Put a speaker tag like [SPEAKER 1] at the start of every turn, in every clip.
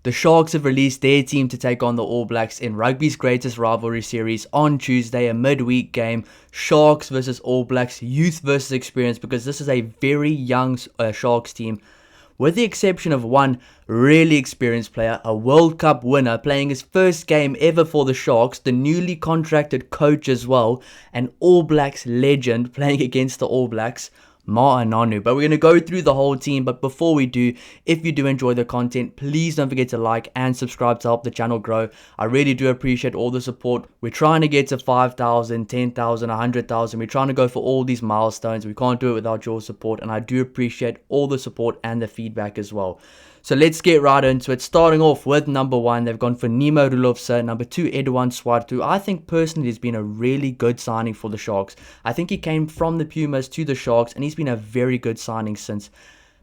[SPEAKER 1] The Sharks have released their team to take on the All Blacks in Rugby's Greatest Rivalry series on Tuesday, a midweek game. Sharks versus All Blacks, youth versus experience, because this is a very young Sharks team, with the exception of one really experienced player, a World Cup winner, playing his first game ever for the Sharks, the newly contracted coach as well, an All Blacks legend playing against the All Blacks, Ma'ananu. But we're going to go through the whole team. But before we do, if you do enjoy the content, please don't forget to like and subscribe to help the channel grow. I really do appreciate all the support. We're trying to get to 5,000, 10,000, 100,000. We're trying to go for all these milestones. We can't do it without your support, and I do appreciate all the support and the feedback as well. So let's get right into it. Starting off with number 1, they've gone for Nemo Rulovsa. Number 2, Edouard Swart, who I think personally has been a really good signing for the Sharks. I think he came from the Pumas to the Sharks, and he's been a very good signing since.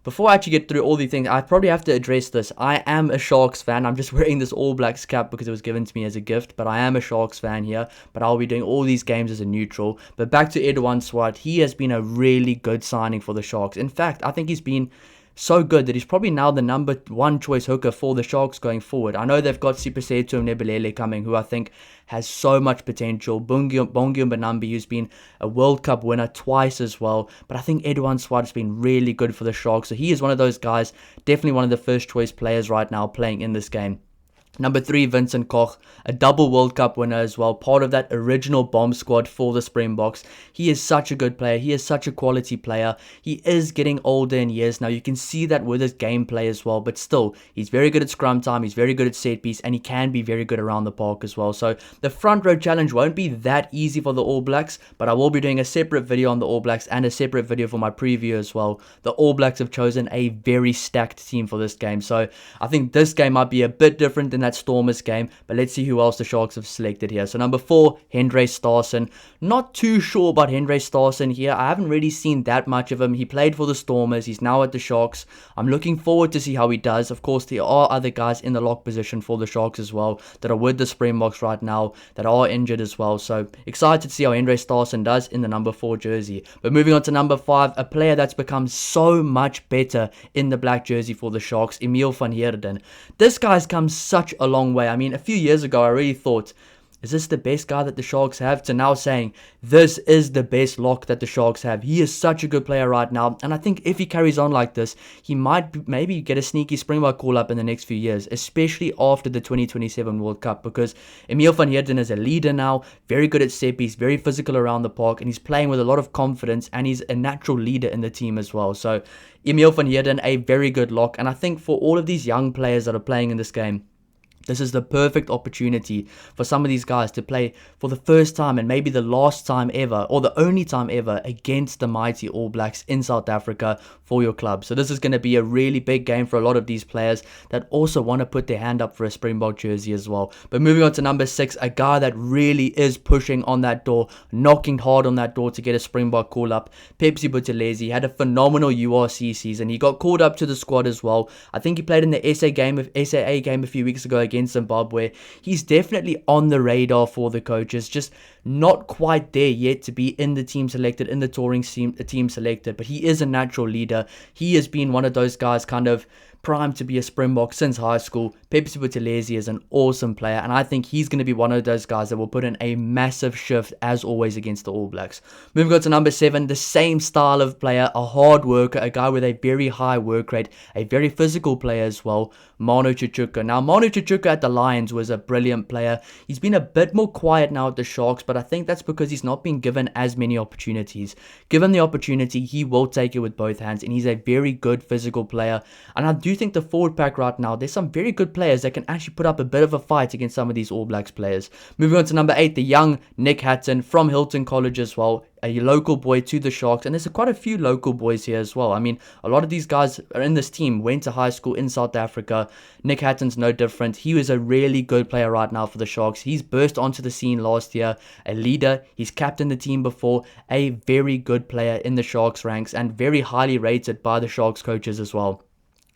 [SPEAKER 1] Before I actually get through all these things, I probably have to address this. I am a Sharks fan. I'm just wearing this All Blacks cap because it was given to me as a gift. But I am a Sharks fan here. But I'll be doing all these games as a neutral. But back to Edouard Swart. He has been a really good signing for the Sharks. In fact, I think he's been so good that he's probably now the number 1 choice hooker for the Sharks going forward. I know they've got Sipesetu Nebelele coming, who I think has so much potential. Bongium Banambi, who's been a World Cup winner twice as well. But I think Edouard Swart has been really good for the Sharks. So he is one of those guys, definitely one of the first choice players right now playing in this game. Number 3, Vincent Koch, a double World Cup winner as well, part of that original bomb squad for the Springboks. He is such a good player. He is such a quality player. He is getting older in years now. You can see that with his gameplay as well, but still, he's very good at scrum time, he's very good at set piece, and he can be very good around the park as well. So the front row challenge won't be that easy for the All Blacks, but I will be doing a separate video on the All Blacks and a separate video for my preview as well. The All Blacks have chosen a very stacked team for this game, so I think this game might be a bit different than that Stormers game, but let's see who else the Sharks have selected here. So number 4, Hendré Stassen. Not too sure about Hendré Stassen here. I haven't really seen that much of him. He played for the Stormers. He's now at the Sharks. I'm looking forward to see how he does. Of course, there are other guys in the lock position for the Sharks as well that are with the Springboks right now that are injured as well. So excited to see how Hendré Stassen does in the number 4 jersey. But moving on to number 5, a player that's become so much better in the black jersey for the Sharks, Emil van Heerden. This guy's come such a long way. I mean, a few years ago, I really thought, is this the best guy that the Sharks have? To now saying, this is the best lock that the Sharks have. He is such a good player right now. And I think if he carries on like this, he might maybe get a sneaky Springbok call-up in the next few years, especially after the 2027 World Cup, because Emil van Heerden is a leader now, very good at set piece, very physical around the park, and he's playing with a lot of confidence, and he's a natural leader in the team as well. So Emil van Heerden, a very good lock. And I think for all of these young players that are playing in this game, this is the perfect opportunity for some of these guys to play for the first time and maybe the last time ever, or the only time ever, against the mighty All Blacks in South Africa for your club. So this is going to be a really big game for a lot of these players that also want to put their hand up for a Springbok jersey as well. But moving on to number 6, a guy that really is pushing on that door, knocking hard on that door to get a Springbok call-up, Pepsi Buthelezi. Had a phenomenal URC season. He got called up to the squad as well. I think he played in the SAA game a few weeks ago against Zimbabwe. He's definitely on the radar for the coaches, just not quite there yet to be in the team selected, in the touring team selected, but he is a natural leader. He has been one of those guys kind of primed to be a Springbok since high school. Pepsi Buthelezi is an awesome player, and I think he's going to be one of those guys that will put in a massive shift, as always, against the All Blacks. Moving on to number 7, the same style of player, a hard worker, a guy with a very high work rate, a very physical player as well, Manu Chuchuka. Now, Manu Chuchuka at the Lions was a brilliant player. He's been a bit more quiet now at the Sharks, but I think that's because he's not been given as many opportunities. Given the opportunity, he will take it with both hands, and he's a very good physical player. And I do think the forward pack right now, there's some very good players that can actually put up a bit of a fight against some of these All Blacks players. Moving on to number 8, the young Nick Hatton from Hilton College as well, a local boy to the Sharks, and there's quite a few local boys here as well. I mean, a lot of these guys are in this team went to high school in South Africa. Nick Hatton's no different. He was a really good player right now for the Sharks. He's burst onto the scene last year, a leader. He's captained the team before, a very good player in the Sharks ranks, and very highly rated by the Sharks coaches as well.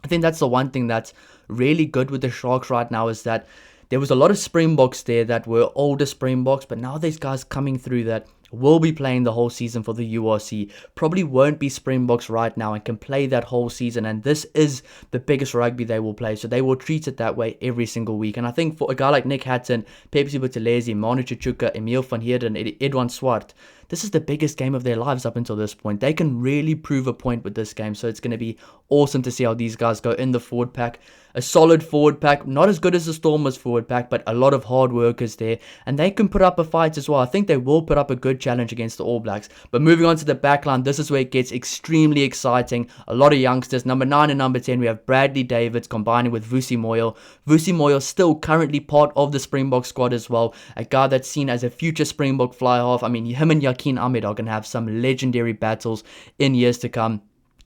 [SPEAKER 1] I think that's the one thing that's really good with the Sharks right now, is that there was a lot of Springboks there that were older Springboks, but now there's guys coming through that will be playing the whole season for the URC, probably won't be Springboks right now and can play that whole season, and this is the biggest rugby they will play, so they will treat it that way every single week. And I think for a guy like Nick Hatton, Pepsi Buthelezi, Manu Chuchuka, Emil van Heerden, Edwan Swart, this is the biggest game of their lives up until this point. They can really prove a point with this game, so it's going to be awesome to see how these guys go in the forward pack. A solid forward pack, not as good as the Stormers forward pack, but a lot of hard workers there, and they can put up a fight as well. I think they will put up a good challenge against the All Blacks. But moving on to the backline, this is where it gets extremely exciting. A lot of youngsters. Number 9 and number 10, we have Bradley Davids combining with Vusi Moyo. Vusi Moyo still currently part of the Springbok squad as well. A guy that's seen as a future Springbok fly half. I mean, him and Yakin Ahmed are going to have some legendary battles in years to come.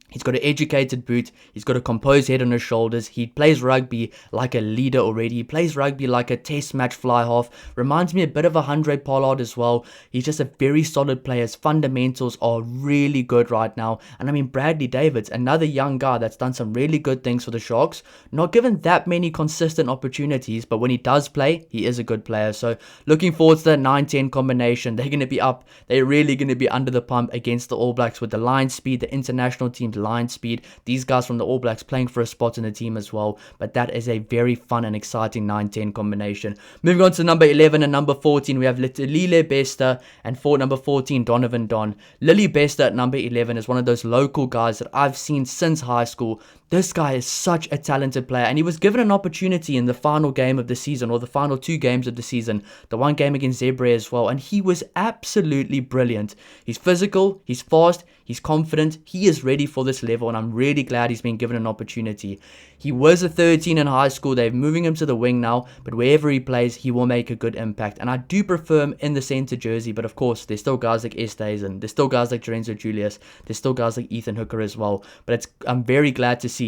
[SPEAKER 1] He's got an educated boot. He's got a composed head on his shoulders. He plays rugby like a leader already. He plays rugby like a test match fly half. Reminds me a bit of a Andre Pollard as well. He's just a very solid player. His fundamentals are really good right now. And I mean, Bradley Davids, another young guy that's done some really good things for the Sharks. Not given that many consistent opportunities, but when he does play, he is a good player. So looking forward to that 9-10 combination. They're going to be up. They're really going to be under the pump against the All Blacks with the line speed, the international team's line speed. These guys from the All Blacks playing for a spot in the team as well. But that is a very fun and exciting 9-10 combination. Moving on to number 11 and number 14, we have Lile Bester, and for number 14, Donovan Don. Lily Bester at number 11 is one of those local guys that I've seen since high school. This guy is such a talented player, and he was given an opportunity in the final game of the season, or the final 2 games of the season, the one game against Zebre as well, and he was absolutely brilliant. He's physical, he's fast, he's confident, he is ready for this level, and I'm really glad he's been given an opportunity. He was a 13 in high school. They're moving him to the wing now, but wherever he plays, he will make a good impact, and I do prefer him in the center jersey. But of course, there's still guys like Estes, and there's still guys like Lorenzo Julius, there's still guys like Ethan Hooker as well, but I'm very glad to see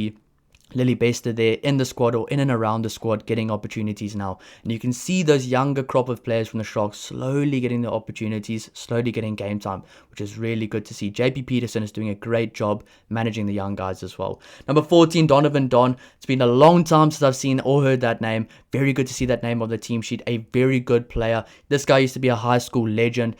[SPEAKER 1] Lily Bester there in the squad, or in and around the squad, getting opportunities now. And you can see those younger crop of players from the Sharks slowly getting the opportunities, slowly getting game time, which is really good to see. JP Peterson is doing a great job managing the young guys as well. Number 14, Donovan Don. It's been a long time since I've seen or heard that name. Very good to see that name on the team sheet. A very good player. This guy used to be a high school legend.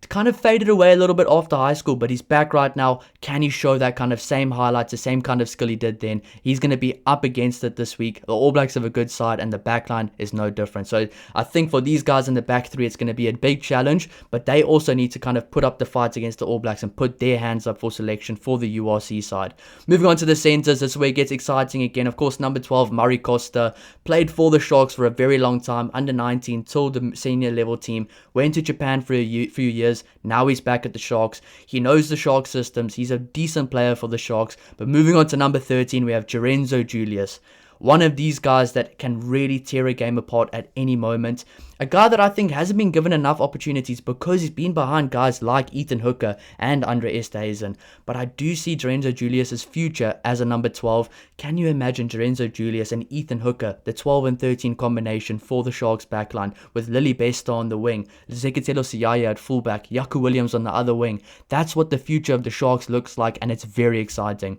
[SPEAKER 1] Kind of faded away a little bit after high school, but he's back right now. Can he show that kind of same highlights, the same kind of skill he did then? He's going to be up against it this week. The All Blacks have a good side, and the backline is no different. So I think for these guys in the back three, it's going to be a big challenge, but they also need to kind of put up the fights against the All Blacks and put their hands up for selection for the URC side. Moving on to the centers, this is where it gets exciting again. Of course, number 12, Murray Costa, played for the Sharks for a very long time, under 19 till the senior level team, went to Japan for a few years. Now he's back at the Sharks. He knows the Sharks systems. He's a decent player for the Sharks. But moving on to number 13, we have Lorenzo Julius. One of these guys that can really tear a game apart at any moment. A guy that I think hasn't been given enough opportunities because he's been behind guys like Ethan Hooker and Andre Esterhuizen. But I do see Lorenzo Julius's future as a number 12. Can you imagine Lorenzo Julius and Ethan Hooker, the 12 and 13 combination for the Sharks backline, with Lily Bester on the wing, Zekatelo Siyaya at fullback, Yaku Williams on the other wing? That's what the future of the Sharks looks like, and it's very exciting.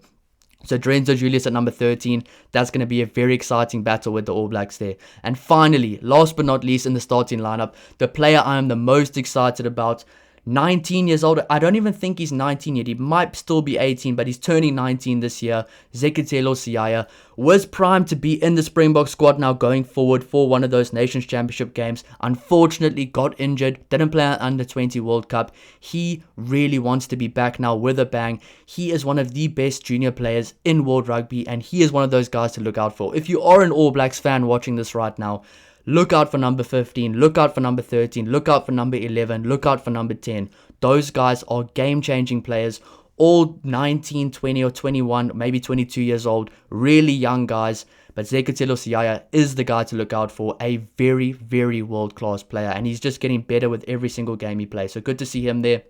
[SPEAKER 1] So Lorenzo Julius at number 13, that's going to be a very exciting battle with the All Blacks there. And finally, last but not least in the starting lineup, the player I am the most excited about, 19 years old. I don't even think he's 19 yet. He might still be 18, but he's turning 19 this year. Zekatelo Siyaya was primed to be in the Springbok squad now going forward for one of those Nations Championship games. Unfortunately, got injured. Didn't play an Under-20 World Cup. He really wants to be back now with a bang. He is one of the best junior players in World Rugby, and he is one of those guys to look out for. If you are an All Blacks fan watching this right now, look out for number 15, look out for number 13, look out for number 11, look out for number 10. Those guys are game-changing players, all 19, 20 or 21, maybe 22 years old, really young guys. But Zekatelo Siyaya is the guy to look out for, a very, very world-class player. And he's just getting better with every single game he plays. So good to see him there.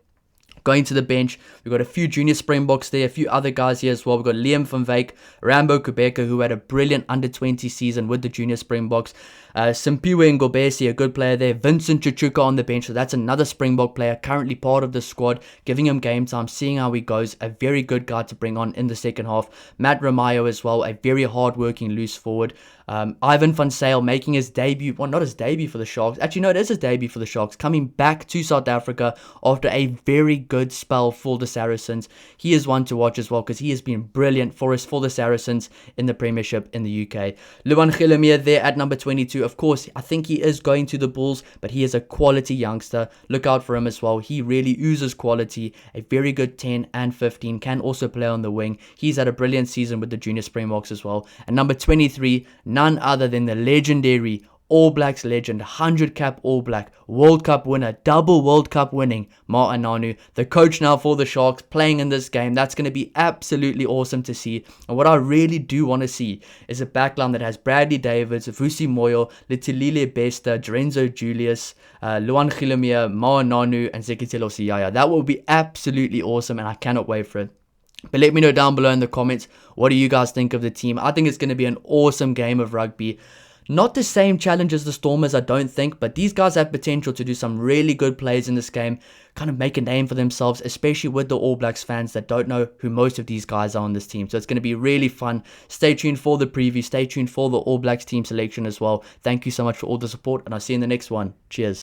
[SPEAKER 1] Going to the bench, we've got a few junior Springboks there, a few other guys here as well. We've got Liam van Wyk, Rambo Kubeka, who had a brilliant under-20 season with the junior Springboks. Simpiwe Ngobesi, a good player there. Vincent Chuchuka on the bench, so that's another Springbok player, currently part of the squad, giving him game time, seeing how he goes. A very good guy to bring on in the second half. Matt Ramayo as well, a very hard-working loose forward. Ivan van Sale making his debut, well, not his debut for the Sharks. Actually, no, it is his debut for the Sharks, coming back to South Africa after a very good spell for the Saracens. He is one to watch as well because he has been brilliant for the Saracens in the Premiership in the UK. Luan Gillemere there at number 22. Of course, I think he is going to the Bulls, but he is a quality youngster. Look out for him as well. He really oozes quality. A very good 10 and 15. Can also play on the wing. He's had a brilliant season with the Junior Springboks as well. And number 23, none other than the legendary All Blacks legend, 100 cap All Black, World Cup winner, double World Cup winning Ma'a Nonu, the coach now for the Sharks, playing in this game. That's going to be absolutely awesome to see. And what I really do want to see is a backline that has Bradley Davids, Vusi Moyo, Litilile Besta, Lorenzo Julius, Luan Gillemere, Ma'a Nonu, and Zeketelo Siyaya. That will be absolutely awesome, and I cannot wait for it. But let me know down below in the comments, what do you guys think of the team? I think it's going to be an awesome game of rugby. Not the same challenge as the Stormers, I don't think, but these guys have potential to do some really good plays in this game, kind of make a name for themselves, especially with the All Blacks fans that don't know who most of these guys are on this team. So it's going to be really fun. Stay tuned for the preview. Stay tuned for the All Blacks team selection as well. Thank you so much for all the support, and I'll see you in the next one. Cheers.